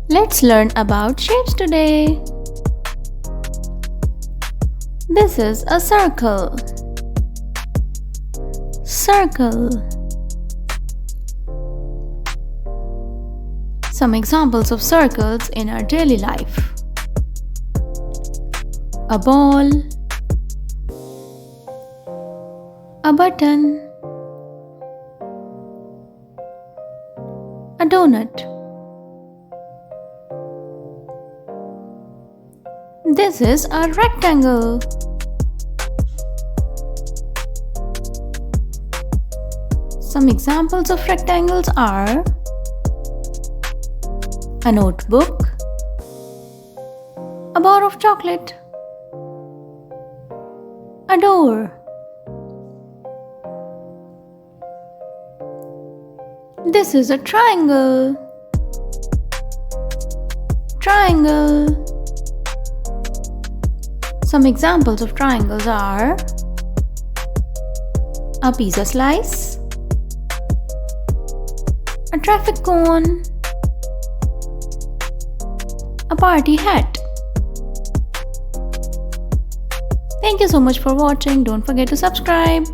Let's learn about shapes today. This is a circle. Circle. Some examples of circles in our daily life. A ball, a button, a doughnut. This is a rectangle. Some examples of rectangles are a notebook, a bar of chocolate, a door. This is a triangle. Triangle. Some examples of triangles are a pizza slice, a traffic cone, a party hat. Thank you so much for watching. Don't forget to subscribe.